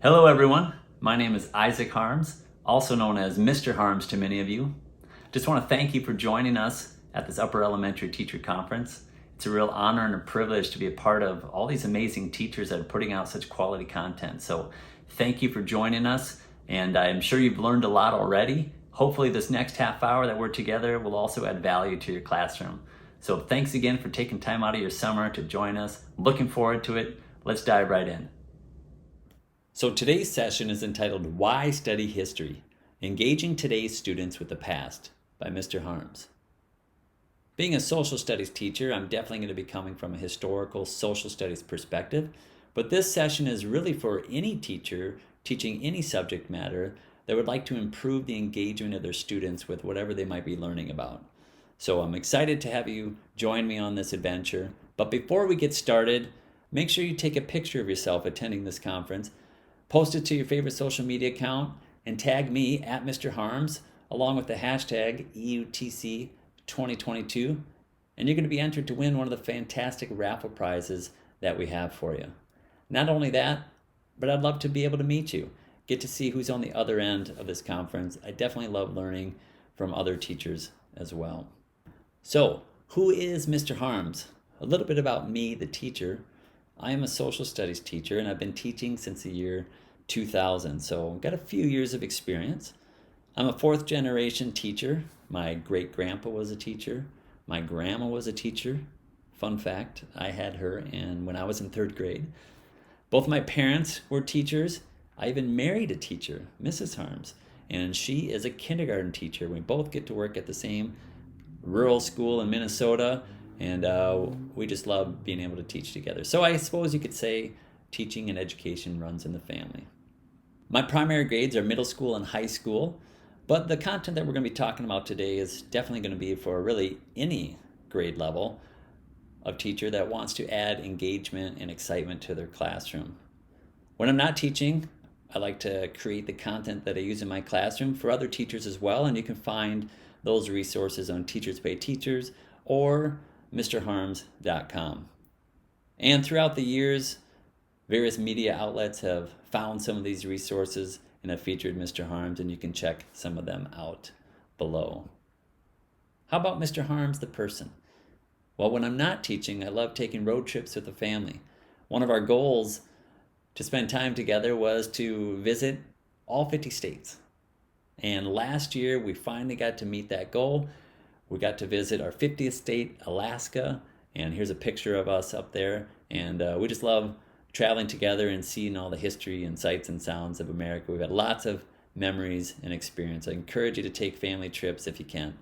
Hello, everyone. My name is Isaac Harms, also known as Mr. Harms to many of you. Just want to thank you for joining us at this Upper Elementary Teacher Conference. It's a real honor and a privilege to be a part of all these amazing teachers that are putting out such quality content. So thank you for joining us, and I'm sure you've learned a lot already. Hopefully this next half hour that we're together will also add value to your classroom. So thanks again for taking time out of your summer to join us. Looking forward to it. Let's dive right in. So today's session is entitled Why Study History? Engaging Today's Students with the Past by Mr. Harms. Being a social studies teacher, I'm definitely going to be coming from a historical social studies perspective, but this session is really for any teacher teaching any subject matter that would like to improve the engagement of their students with whatever they might be learning about. So I'm excited to have you join me on this adventure, but before we get started, make sure you take a picture of yourself attending this conference. Post it to your favorite social media account and tag me at Mr. Harms along with the hashtag EUTC2022, and you're going to be entered to win one of the fantastic raffle prizes that we have for you. Not only that, but I'd love to be able to meet you, get to see who's on the other end of this conference. I definitely love learning from other teachers as well. So, who is Mr. Harms? A little bit about me, the teacher. I am a social studies teacher, and I've been teaching since the year 2000, so I've got a few years of experience. I'm a fourth generation teacher. My great grandpa was a teacher. My grandma was a teacher. Fun fact, I had her and when I was in third grade. Both my parents were teachers. I even married a teacher, Mrs. Harms, and she is a kindergarten teacher. We both get to work at the same rural school in Minnesota, and we just love being able to teach together. So I suppose you could say teaching and education runs in the family. My primary grades are middle school and high school, but the content that we're going to be talking about today is definitely going to be for really any grade level of teacher that wants to add engagement and excitement to their classroom. When I'm not teaching, I like to create the content that I use in my classroom for other teachers as well, and you can find those resources on Teachers Pay Teachers or MrHarms.com. And throughout the years, various media outlets have found some of these resources and have featured Mr. Harms, and you can check some of them out below. How about Mr. Harms, the person? Well, when I'm not teaching, I love taking road trips with the family. One of our goals to spend time together was to visit all 50 states. And last year, we finally got to meet that goal. We got to visit our 50th state, Alaska, and here's a picture of us up there. And we just love traveling together and seeing all the history and sights and sounds of America. We've had lots of memories and experience. I encourage you to take family trips if you can.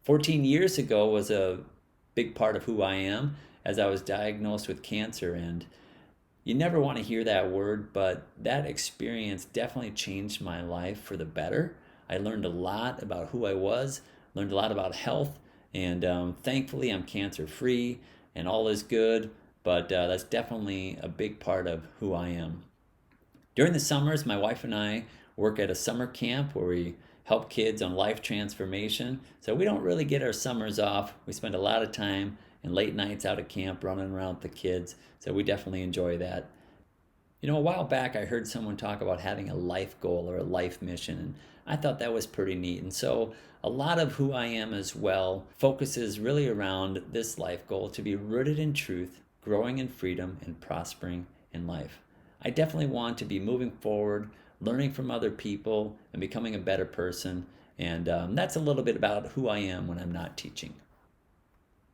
14 years ago was a big part of who I am as I was diagnosed with cancer, and you never want to hear that word, but that experience definitely changed my life for the better. I learned a lot about who I was, learned a lot about health, and thankfully I'm cancer free and all is good, but that's definitely a big part of who I am. During the summers, my wife and I work at a summer camp where we help kids on life transformation, so we don't really get our summers off. We spend a lot of time and late nights out at camp running around with the kids, so we definitely enjoy that. You know, a while back I heard someone talk about having a life goal or a life mission, and I thought that was pretty neat. And so a lot of who I am as well focuses really around this life goal to be rooted in truth, growing in freedom, and prospering in life. I definitely want to be moving forward, learning from other people, and becoming a better person. And that's a little bit about who I am when I'm not teaching.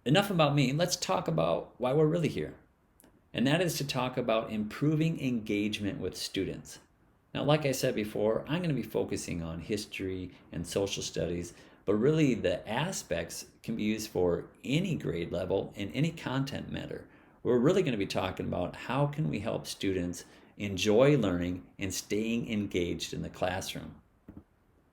Enough about me. Let's talk about why we're really here. And that is to talk about improving engagement with students. Now, like I said before, I'm going to be focusing on history and social studies, but really the aspects can be used for any grade level and any content matter. We're really going to be talking about how can we help students enjoy learning and staying engaged in the classroom.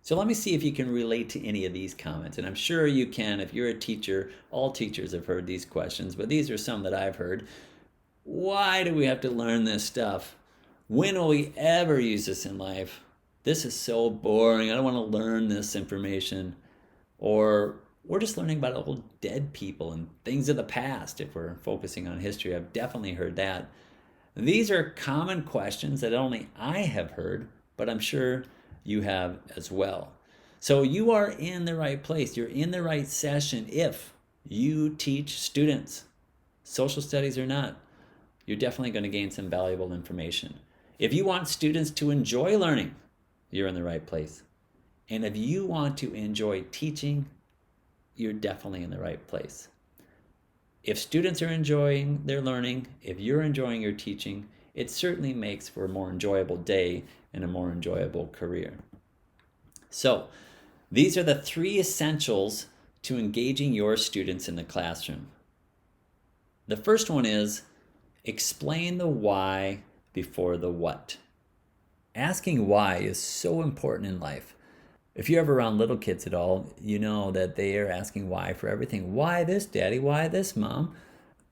So let me see if you can relate to any of these comments, and I'm sure you can if you're a teacher. All teachers have heard these questions, but these are some that I've heard. Why do we have to learn this stuff? When will we ever use this in life? This is so boring. I don't want to learn this information. Or we're just learning about old dead people and things of the past if we're focusing on history. I've definitely heard that. These are common questions that only I have heard, but I'm sure you have as well. So you are in the right place. You're in the right session if you teach students, social studies or not. You're definitely going to gain some valuable information. If you want students to enjoy learning, you're in the right place. And if you want to enjoy teaching, you're definitely in the right place. If students are enjoying their learning, if you're enjoying your teaching, it certainly makes for a more enjoyable day and a more enjoyable career. So, these are the 3 essentials to engaging your students in the classroom. The first one is explain the why before the what. Asking why is so important in life. If you're ever around little kids at all, you know that they are asking why for everything. Why this, Daddy? Why this, Mom?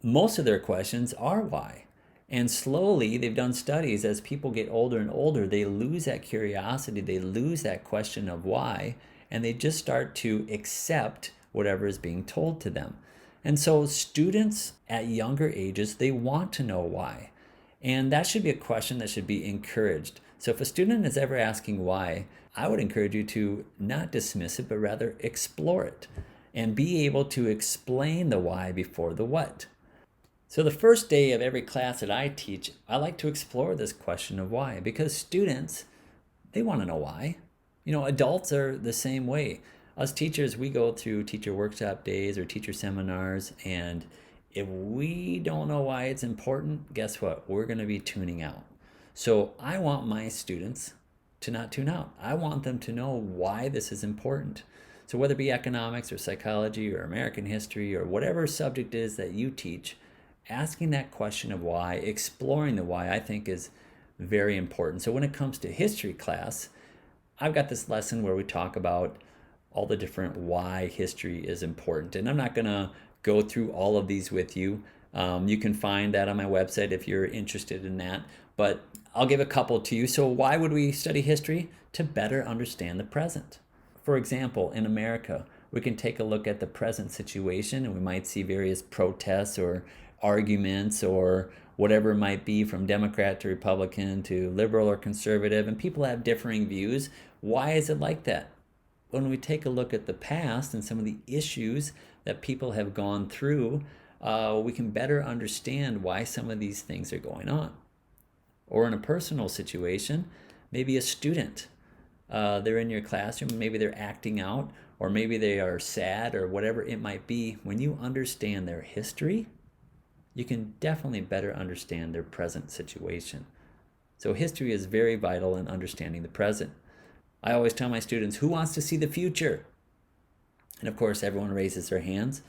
Most of their questions are why. And slowly, they've done studies, as people get older and older, they lose that curiosity, they lose that question of why, and they just start to accept whatever is being told to them. And so students at younger ages, they want to know why. And that should be a question that should be encouraged. So if a student is ever asking why, I would encourage you to not dismiss it, but rather explore it and be able to explain the why before the what. So the first day of every class that I teach, I like to explore this question of why, because students, they want to know why. Adults are the same way. Us teachers, we go through teacher workshop days or teacher seminars, and if we don't know why it's important, guess what? We're going to be tuning out. So I want my students to not tune out. I want them to know why this is important. So whether it be economics or psychology or American history or whatever subject is that you teach, asking that question of why, exploring the why, I think is very important. So when it comes to history class, I've got this lesson where we talk about all the different why history is important. And I'm not going to go through all of these with you. You can find that on my website if you're interested in that. But I'll give a couple to you. So why would we study history? To better understand the present. For example, in America, we can take a look at the present situation, and we might see various protests or arguments or whatever it might be, from Democrat to Republican to liberal or conservative, and people have differing views. Why is it like that? When we take a look at the past and some of the issues that people have gone through, we can better understand why some of these things are going on. Or in a personal situation, maybe a student, they're in your classroom, maybe they're acting out, or maybe they are sad, or whatever it might be. When you understand their history, you can definitely better understand their present situation. So history is very vital in understanding the present. I always tell my students, who wants to see the future? And of course, everyone raises their hands.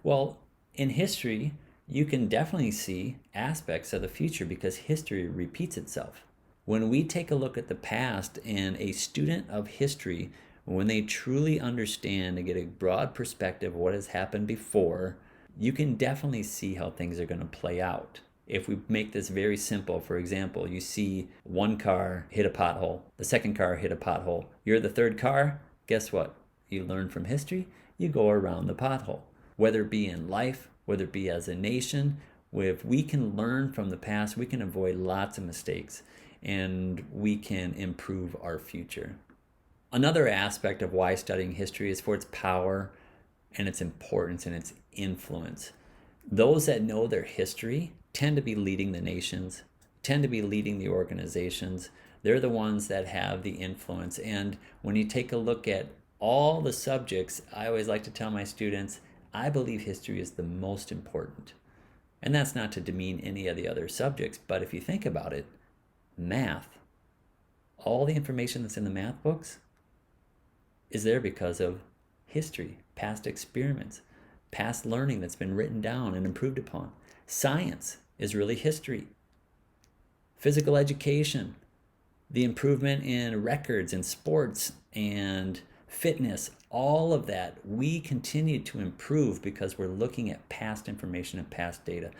Well, in history, you can definitely see aspects of the future because history repeats itself. When we take a look at the past, and a student of history, when they truly understand and get a broad perspective of what has happened before, you can definitely see how things are going to play out. If we make this very simple, for example, you see one car hit a pothole, the second car hit a pothole, you're the third car, guess what? You learn from history, you go around the pothole. Whether it be in life, whether it be as a nation, if we can learn from the past, we can avoid lots of mistakes and we can improve our future. Another aspect of why studying history is for its power and its importance and its influence. Those that know their history tend to be leading the nations, tend to be leading the organizations. They're the ones that have the influence. And when you take a look at all the subjects, I always like to tell my students, I believe history is the most important. And that's not to demean any of the other subjects, but if you think about it, math, all the information that's in the math books is there because of history, past experiments, past learning that's been written down and improved upon. Science is really history. Physical education, the improvement in records and sports and fitness, all of that, we continue to improve because we're looking at past information and past data.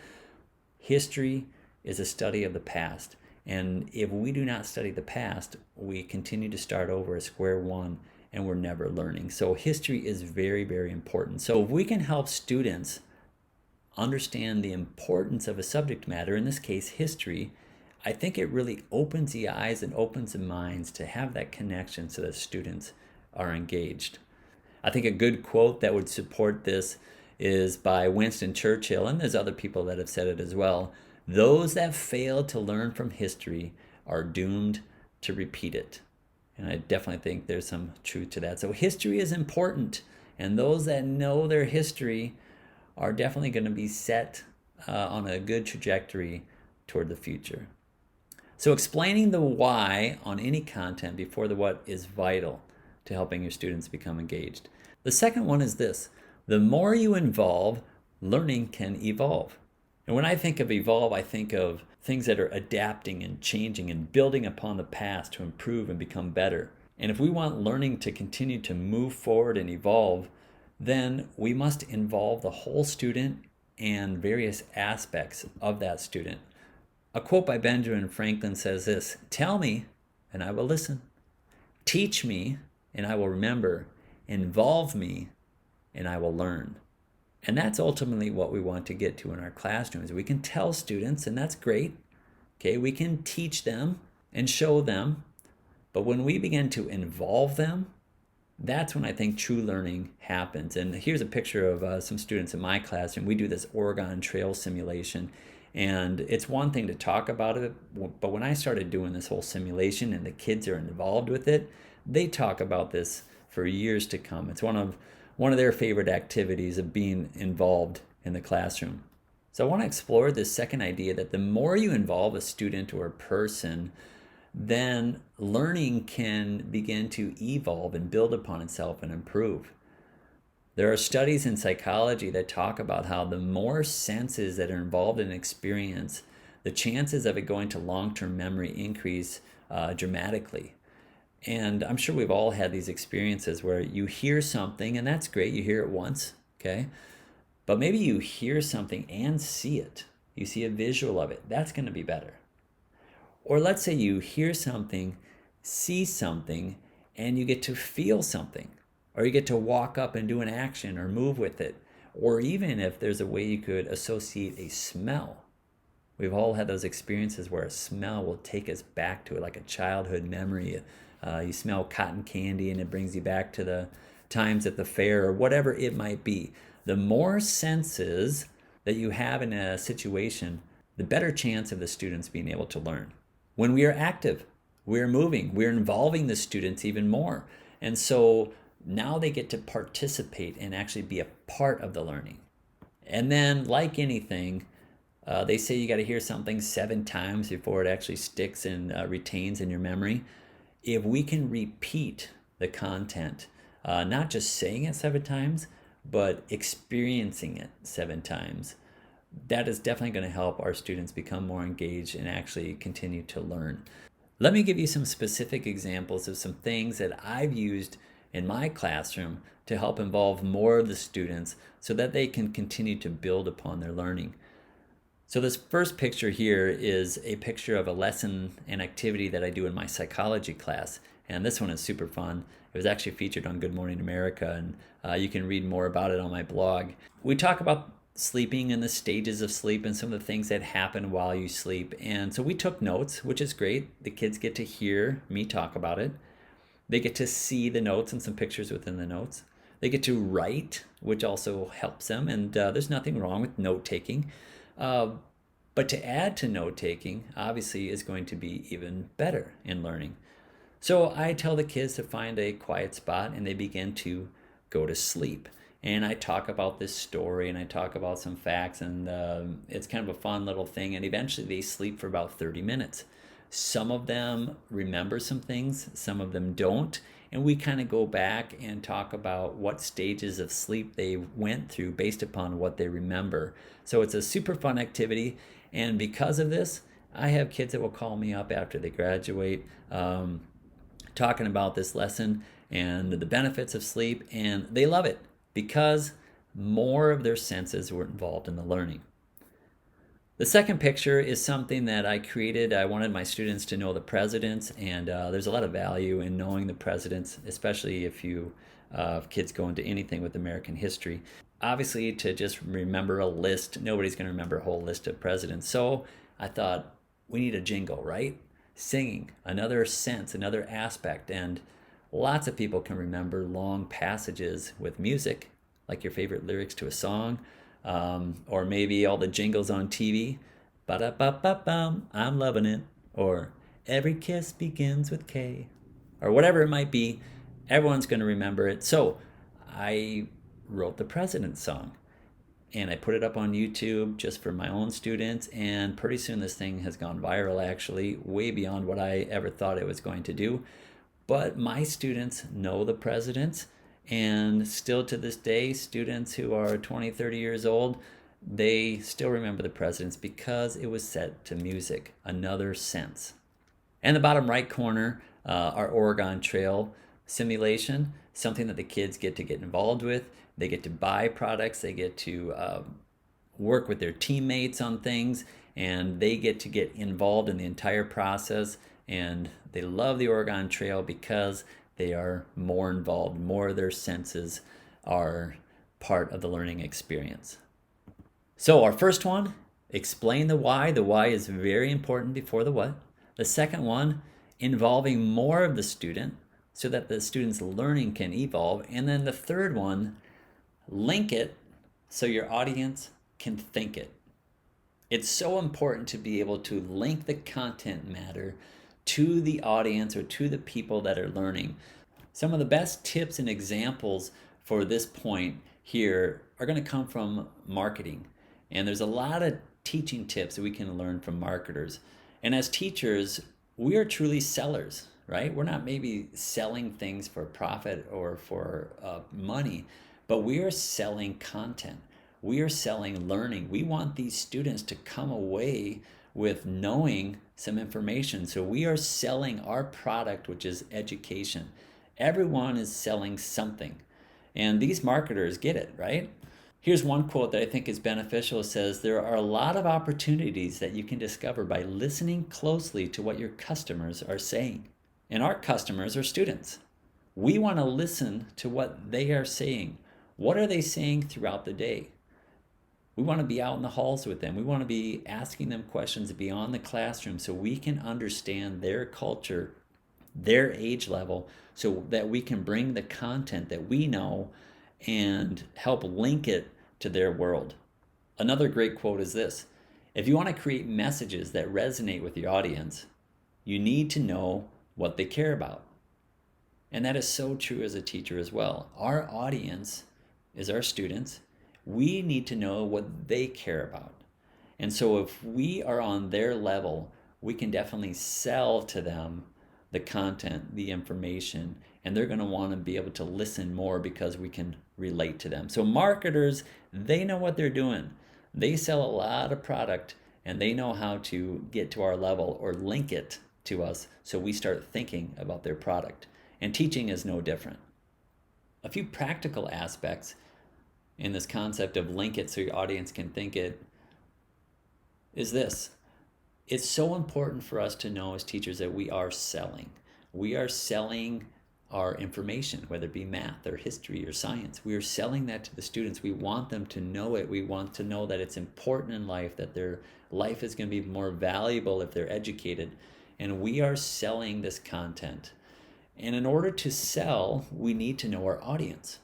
History is a study of the past. And if we do not study the past, we continue to start over at square one and we're never learning. So history is very, very important. So if we can help students understand the importance of a subject matter, in this case history, I think it really opens the eyes and opens the minds to have that connection so that students are engaged. I think a good quote that would support this is by Winston Churchill, and there's other people that have said it as well. Those that fail to learn from history are doomed to repeat it. And I definitely think there's some truth to that. So history is important, and those that know their history are definitely going to be set on a good trajectory toward the future. So explaining the why on any content before the what is vital to helping your students become engaged. The second one is this: the more you involve, learning can evolve. And when I think of evolve, I think of things that are adapting and changing and building upon the past to improve and become better. And if we want learning to continue to move forward and evolve, then we must involve the whole student and various aspects of that student. A quote by Benjamin Franklin says this: "Tell me, and I will listen. Teach me, and I will remember. Involve me, and I will learn." And that's ultimately what we want to get to in our classrooms. We can tell students, and that's great. Okay, we can teach them and show them. But when we begin to involve them, that's when I think true learning happens. And here's a picture of some students in my classroom. We do this Oregon Trail simulation. And it's one thing to talk about it, but when I started doing this whole simulation and the kids are involved with it, they talk about this for years to come. It's one of their favorite activities of being involved in the classroom. So I want to explore this second idea that the more you involve a student or a person, then learning can begin to evolve and build upon itself and improve. There are studies in psychology that talk about how the more senses that are involved in an experience, the chances of it going to long-term memory increase dramatically. And I'm sure we've all had these experiences where you hear something, and that's great, you hear it once, okay? But maybe you hear something and see it. You see a visual of it. That's going to be better. Or let's say you hear something, see something, and you get to feel something. Or you get to walk up and do an action or move with it. Or even if there's a way you could associate a smell. We've all had those experiences where a smell will take us back to it, like a childhood memory. You smell cotton candy and it brings you back to the times at the fair or whatever it might be. The more senses that you have in a situation, the better chance of the students being able to learn. When we are active, we're moving, we're involving the students even more. And so now they get to participate and actually be a part of the learning. And then, like anything, they say you got to hear something 7 times before it actually sticks and retains in your memory. If we can repeat the content, not just saying it 7 times, but experiencing it 7 times, that is definitely going to help our students become more engaged and actually continue to learn. Let me give you some specific examples of some things that I've used in my classroom to help involve more of the students so that they can continue to build upon their learning. So this first picture here is a picture of a lesson and activity that I do in my psychology class. And this one is super fun. It was actually featured on Good Morning America, and you can read more about it on my blog. We talk about sleeping and the stages of sleep and some of the things that happen while you sleep. And so we took notes, which is great. The kids get to hear me talk about it. They get to see the notes and some pictures within the notes. They get to write, which also helps them. And there's nothing wrong with note-taking. But to add to note-taking, obviously, is going to be even better in learning. So I tell the kids to find a quiet spot, and they begin to go to sleep. And I talk about this story, and I talk about some facts, and it's kind of a fun little thing. And eventually, they sleep for about 30 minutes. Some of them remember some things, some of them don't. And we kind of go back and talk about what stages of sleep they went through based upon what they remember. So it's a super fun activity. And because of this, I have kids that will call me up after they graduate talking about this lesson and the benefits of sleep. And they love it because more of their senses were involved in the learning. The second picture is something that I created. I wanted my students to know the presidents, and there's a lot of value in knowing the presidents, especially if you kids go into anything with American history. Obviously, to just remember a list, nobody's going to remember a whole list of presidents. So I thought, we need a jingle, right? Singing, another sense, another aspect. And lots of people can remember long passages with music, like your favorite lyrics to a song, or maybe all the jingles on TV. Ba-da-ba-ba-bum, I'm loving it. Or every kiss begins with K. Or whatever it might be, everyone's going to remember it. So I wrote the President's Song and I put it up on YouTube just for my own students. And pretty soon this thing has gone viral, actually, way beyond what I ever thought it was going to do. But my students know the presidents, and still to this day, students who are 20, 30 years old, they still remember the presidents because it was set to music, another sense. And the bottom right corner, our Oregon Trail simulation, something that the kids get to get involved with. They get to buy products, they get to work with their teammates on things, and they get to get involved in the entire process. And they love the Oregon Trail because they are more involved, more of their senses are part of the learning experience. So our first one, explain the why. The why is very important before the what. The second one, involving more of the student so that the student's learning can evolve. And then the third one, link it so your audience can think it. It's so important to be able to link the content matter to the audience or to the people that are learning. Some of the best tips and examples for this point here are going to come from marketing. And there's a lot of teaching tips that we can learn from marketers. And as teachers, we are truly sellers, right? We're not maybe selling things for profit or for money, but we are selling content. We are selling learning. We want these students to come away with knowing some information. So we are selling our product, which is education. Everyone is selling something. And these marketers get it, right? Here's one quote that I think is beneficial. It says, there are a lot of opportunities that you can discover by listening closely to what your customers are saying. And our customers are students. We want to listen to what they are saying. What are they saying throughout the day? We want to be out in the halls with them. We want to be asking them questions beyond the classroom so we can understand their culture, their age level, so that we can bring the content that we know and help link it to their world. Another great quote is this: if you want to create messages that resonate with your audience, you need to know what they care about. And that is so true as a teacher as well. Our audience is our students. We need to know what they care about. And so if we are on their level, we can definitely sell to them the content, the information, and they're going to want to be able to listen more because we can relate to them. So marketers, they know what they're doing. They sell a lot of product and they know how to get to our level or link it to us so we start thinking about their product. And teaching is no different. A few practical aspects in this concept of link it so your audience can think it is this. It's so important for us to know as teachers that we are selling. We are selling our information, whether it be math or history or science. We are selling that to the students. We want them to know it. We want to know that it's important in life, that their life is going to be more valuable if they're educated. And we are selling this content. And in order to sell, we need to know our audience.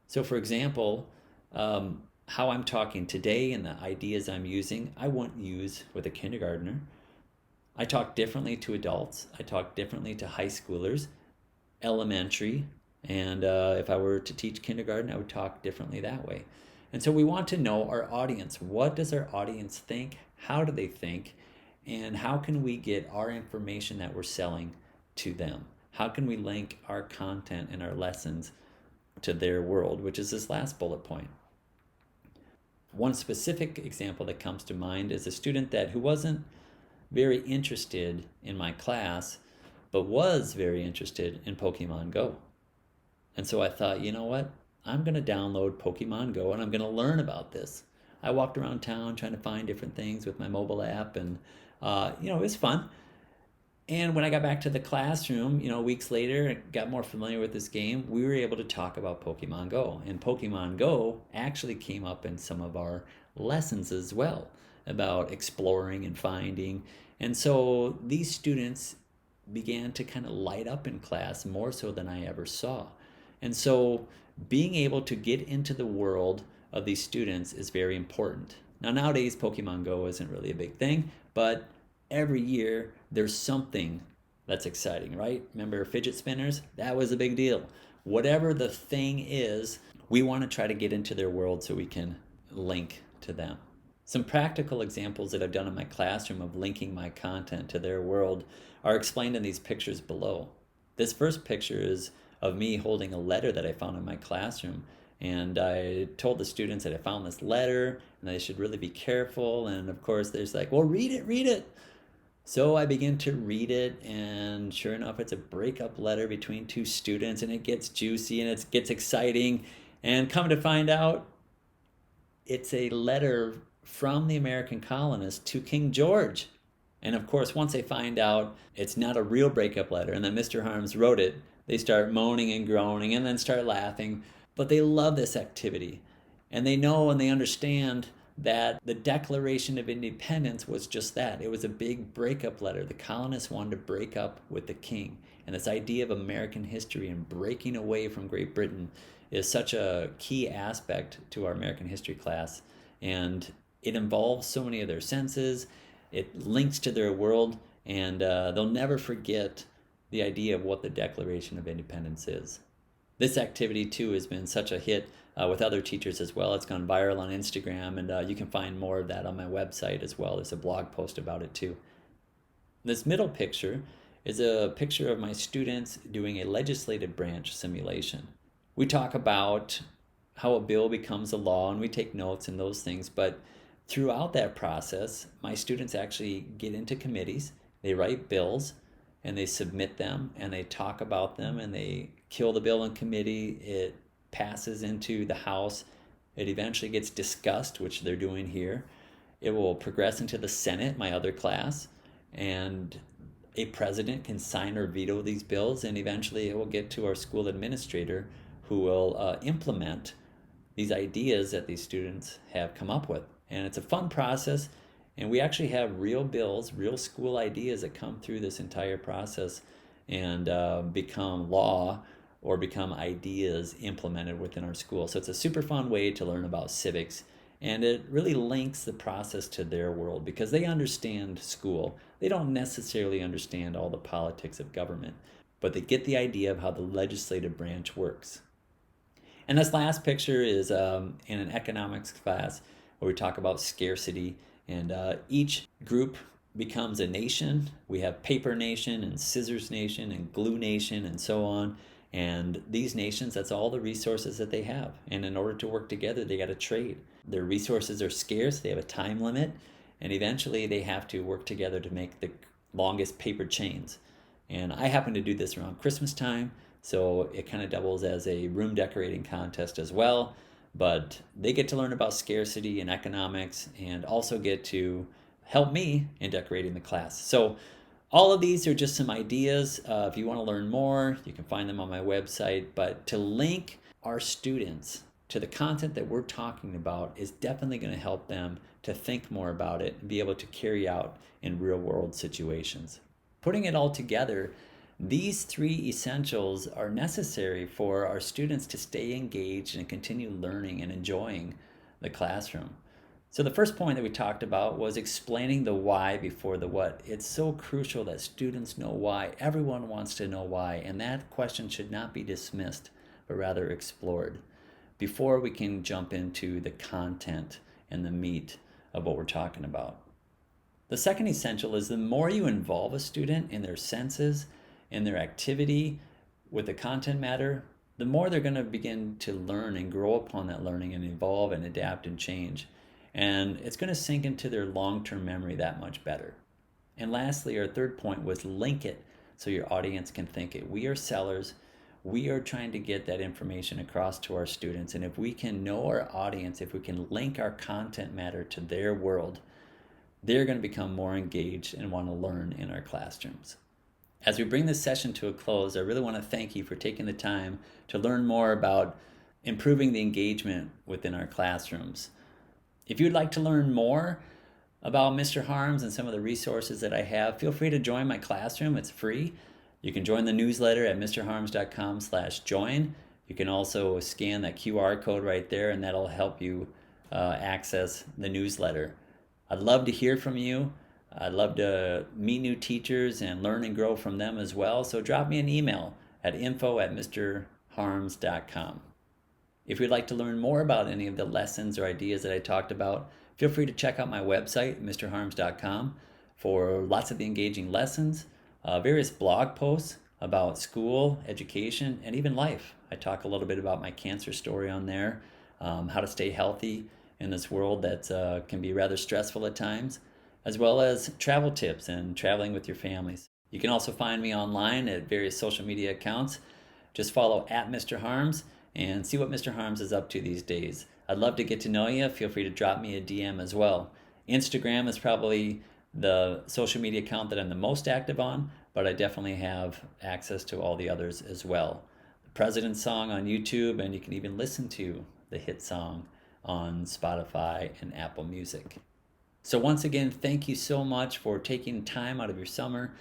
So for example, how I'm talking today and the ideas I'm using, I wouldn't use with a kindergartner. I talk differently to adults. I talk differently to high schoolers, elementary, and if I were to teach kindergarten, I would talk differently that way. And so we want to know our audience. What does our audience think? How do they think? And how can we get our information that we're selling to them? How can we link our content and our lessons to their world, which is this last bullet point? One specific example that comes to mind is a student who wasn't very interested in my class, but was very interested in Pokemon Go. And so I thought, you know what? I'm going to download Pokemon Go and I'm going to learn about this. I walked around town trying to find different things with my mobile app, and it was fun. And when I got back to the classroom, weeks later, and got more familiar with this game, we were able to talk about Pokemon Go. And Pokemon Go actually came up in some of our lessons as well, about exploring and finding. And so these students began to kind of light up in class more so than I ever saw. And so being able to get into the world of these students is very important. Now, nowadays, Pokemon Go isn't really a big thing, but every year there's something that's exciting, right? Remember fidget spinners? That was a big deal. Whatever the thing is, we want to try to get into their world so we can link to them. Some practical examples that I've done in my classroom of linking my content to their world are explained in these pictures below. This first picture is of me holding a letter that I found in my classroom. And I told the students that I found this letter and they should really be careful. And of course, there's like, well, read it, read it. So I begin to read it, and sure enough, it's a breakup letter between two students, and it gets juicy and it gets exciting. And come to find out, it's a letter from the American colonists to King George. And of course, once they find out it's not a real breakup letter and that Mr. Harms wrote it, they start moaning and groaning and then start laughing. But they love this activity. And they know and they understand that the Declaration of Independence was just that. It was a big breakup letter. The colonists wanted to break up with the king. And this idea of American history and breaking away from Great Britain is such a key aspect to our American history class. And it involves so many of their senses. It links to their world. And they'll never forget the idea of what the Declaration of Independence is. This activity, too, has been such a hit with other teachers as well. It's gone viral on Instagram, and you can find more of that on my website as well. There's a blog post about it, too. This middle picture is a picture of my students doing a legislative branch simulation. We talk about how a bill becomes a law, and we take notes and those things, but throughout that process, my students actually get into committees, they write bills, and they submit them, and they talk about them, and they kill the bill in committee. It passes into the House. It eventually gets discussed, which they're doing here. It will progress into the Senate, my other class, and a president can sign or veto these bills, and eventually it will get to our school administrator who will implement these ideas that these students have come up with. And it's a fun process. And we actually have real bills, real school ideas that come through this entire process and become law or become ideas implemented within our school. So it's a super fun way to learn about civics. And it really links the process to their world because they understand school. They don't necessarily understand all the politics of government, but they get the idea of how the legislative branch works. And this last picture is in an economics class where we talk about scarcity. And each group becomes a nation. We have Paper Nation and Scissors Nation and Glue Nation and so on. And these nations, that's all the resources that they have. And in order to work together, they got to trade. Their resources are scarce. They have a time limit. And eventually they have to work together to make the longest paper chains. And I happen to do this around Christmas time. So it kind of doubles as a room decorating contest as well. But they get to learn about scarcity and economics and also get to help me in decorating the class. So all of these are just some ideas. If you want to learn more, you can find them on my website. But to link our students to the content that we're talking about is definitely going to help them to think more about it and be able to carry out in real world situations. Putting it all together, these three essentials are necessary for our students to stay engaged and continue learning and enjoying the classroom. So the first point that we talked about was explaining the why before the what. It's so crucial that students know why. Everyone wants to know why, and that question should not be dismissed, but rather explored before we can jump into the content and the meat of what we're talking about. The second essential is the more you involve a student in their senses, in their activity with the content matter, the more they're going to begin to learn and grow upon that learning and evolve and adapt and change. And it's going to sink into their long-term memory that much better. And lastly, our third point was link it so your audience can think it. We are sellers. We are trying to get that information across to our students. And if we can know our audience, if we can link our content matter to their world, they're going to become more engaged and want to learn in our classrooms. As we bring this session to a close, I really want to thank you for taking the time to learn more about improving the engagement within our classrooms. If you'd like to learn more about Mr. Harms and some of the resources that I have, feel free to join my classroom. It's free. You can join the newsletter at mrharms.com/join. You can also scan that QR code right there, and that'll help you access the newsletter. I'd love to hear from you. I'd love to meet new teachers and learn and grow from them as well. So drop me an email at info@mrharms.com. If you'd like to learn more about any of the lessons or ideas that I talked about, feel free to check out my website, mrharms.com, for lots of the engaging lessons, various blog posts about school, education, and even life. I talk a little bit about my cancer story on there, how to stay healthy in this world that can be rather stressful at times, as well as travel tips and traveling with your families. You can also find me online at various social media accounts. Just follow at Mr. Harms and see what Mr. Harms is up to these days. I'd love to get to know you. Feel free to drop me a DM as well. Instagram is probably the social media account that I'm the most active on, but I definitely have access to all the others as well. The President's Song on YouTube, and you can even listen to the hit song on Spotify and Apple Music. So once again, thank you so much for taking time out of your summer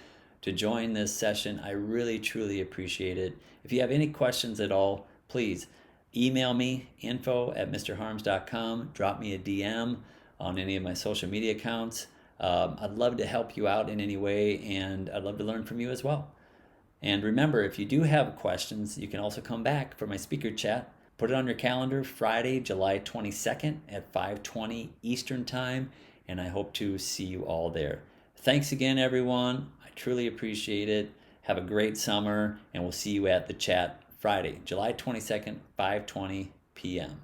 to join this session. I really, truly appreciate it. If you have any questions at all, please email me, info@mrharms.com. Drop me a DM on any of my social media accounts. I'd love to help you out in any way, and I'd love to learn from you as well. And remember, if you do have questions, you can also come back for my speaker chat. Put it on your calendar, Friday, July 22nd at 5:20 Eastern Time, and I hope to see you all there. Thanks again, everyone. I truly appreciate it. Have a great summer, and we'll see you at the chat Friday, July 22nd, 5:20 p.m.